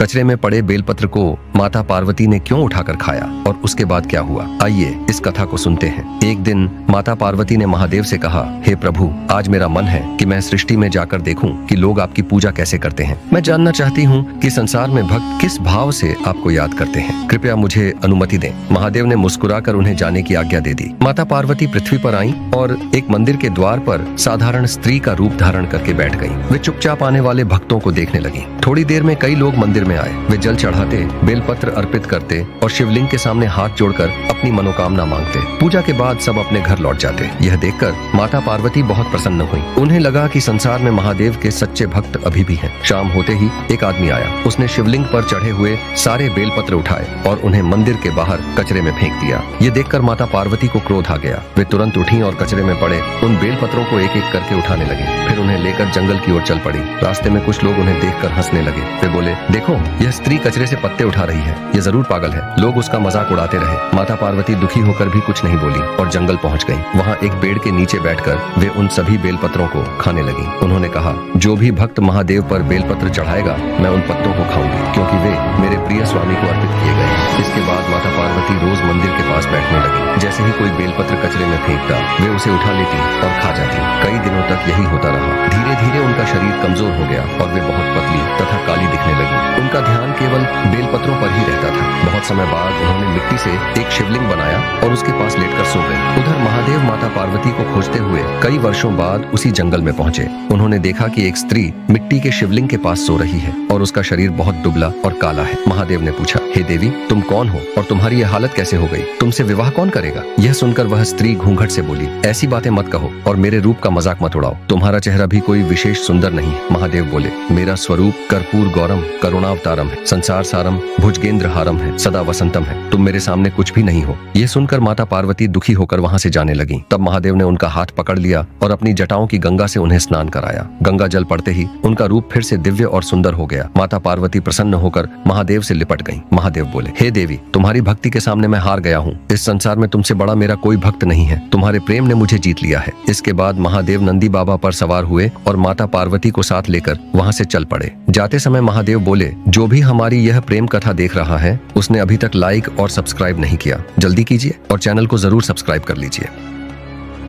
कचरे में पड़े बेलपत्र को माता पार्वती ने क्यों उठाकर खाया और उसके बाद क्या हुआ, आइए इस कथा को सुनते हैं। एक दिन माता पार्वती ने महादेव से कहा, हे प्रभु, आज मेरा मन है कि मैं सृष्टि में जाकर देखूं कि लोग आपकी पूजा कैसे करते हैं। मैं जानना चाहती हूं कि संसार में भक्त किस भाव से आपको याद करते हैं। कृपया मुझे अनुमति दें। महादेव ने मुस्कुराकर उन्हें जाने की आज्ञा दे दी। माता पार्वती पृथ्वी पर आई और एक मंदिर के द्वार पर साधारण स्त्री का रूप धारण करके बैठ गईं। वे चुपचाप आने वाले भक्तों को देखने लगी। थोड़ी देर में कई लोग मंदिर में आए। वे जल चढ़ाते, बेलपत्र अर्पित करते और शिवलिंग के सामने हाथ जोड़कर अपनी मनोकामना मांगते। पूजा के बाद सब अपने घर लौट जाते। यह देखकर माता पार्वती बहुत प्रसन्न हुई। उन्हें लगा कि संसार में महादेव के सच्चे भक्त अभी भी हैं। शाम होते ही एक आदमी आया। उसने शिवलिंग पर चढ़े हुए सारे बेलपत्र उठाए और उन्हें मंदिर के बाहर कचरे में फेंक दिया। ये देखकर माता पार्वती को क्रोध आ गया। वे तुरंत उठी और कचरे में पड़े उन बेलपत्रों को एक एक करके उठाने लगी। फिर उन्हें लेकर जंगल की ओर चल पड़ी। रास्ते में कुछ लोग उन्हें देखकर हंसने लगे। वे बोले, देखो, यह स्त्री कचरे से पत्ते उठा रही है। ये जरूर पागल है। लोग उसका मजाक उड़ाते रहे। माता पार्वती दुखी होकर भी कुछ नहीं बोली और जंगल पहुंच गई। वहाँ एक पेड़ के नीचे बैठकर वे उन सभी बेलपत्रों को खाने लगी। उन्होंने कहा, जो भी भक्त महादेव पर बेलपत्र चढ़ाएगा, मैं उन पत्तों को खाऊंगी, क्योंकि वे मेरे प्रिय स्वामी को अर्पित किए गए। इसके बाद माता पार्वती रोज मंदिर के पास बैठने लगी। जैसे ही कोई बेलपत्र कचरे में फेंकता, वे उसे उठा लेती और खा जाती। कई दिनों तक यही होता रहा। धीरे धीरे उनका शरीर कमजोर हो गया और वे बहुत पतली तथा काली दिखने लगी। उनका ध्यान केवल बेलपत्रों पर ही रहता था। बहुत समय बाद उन्होंने मिट्टी से एक शिवलिंग बनाया और उसके पास लेटकर सो गए। उधर महादेव माता पार्वती को खोजते हुए कई वर्षों बाद उसी जंगल में पहुंचे। उन्होंने देखा कि एक स्त्री मिट्टी के शिवलिंग के पास सो रही है और उसका शरीर बहुत दुबला और काला है। महादेव ने पूछा, हे देवी, तुम कौन हो और तुम्हारी यह हालत कैसे हो गई? तुमसे विवाह कौन करेगा? यह सुनकर वह स्त्री घूंघट से बोली, ऐसी बातें मत कहो और मेरे रूप का मजाक मत उड़ाओ। तुम्हारा चेहरा भी कोई विशेष सुंदर नहीं है। महादेव बोले, मेरा स्वरूप कर्पूर गौरम करुणावतारम है, संसार सारम भुजगेंद्र हारम है, सदा वसंतम है। तुम मेरे सामने कुछ भी नहीं हो। यह सुनकर माता पार्वती दुखी होकर वहां से जाने लगी। तब महादेव ने उनका हाथ पकड़ लिया और अपनी जटाओं की गंगा से उन्हें स्नान कराया। गंगा जल पड़ते ही उनका रूप फिर से दिव्य और सुंदर हो गया। माता पार्वती प्रसन्न होकर महादेव से लिपट गईं। महादेव बोले, हे देवी, तुम्हारी भक्ति के सामने मैं हार गया हूँ। इस संसार में तुमसे बड़ा मेरा कोई भक्त नहीं है। तुम्हारे प्रेम ने मुझे जीत लिया है। इसके बाद महादेव नंदी बाबा पर सवार हुए और माता पार्वती को साथ लेकर वहां से चल पड़े। जाते समय महादेव बोले, जो भी हमारी यह प्रेम कथा देख रहा है, उसने अभी तक लाइक और सब्सक्राइब नहीं किया, जल्दी कीजिए और चैनल को जरूर सब्सक्राइब कर लीजिए।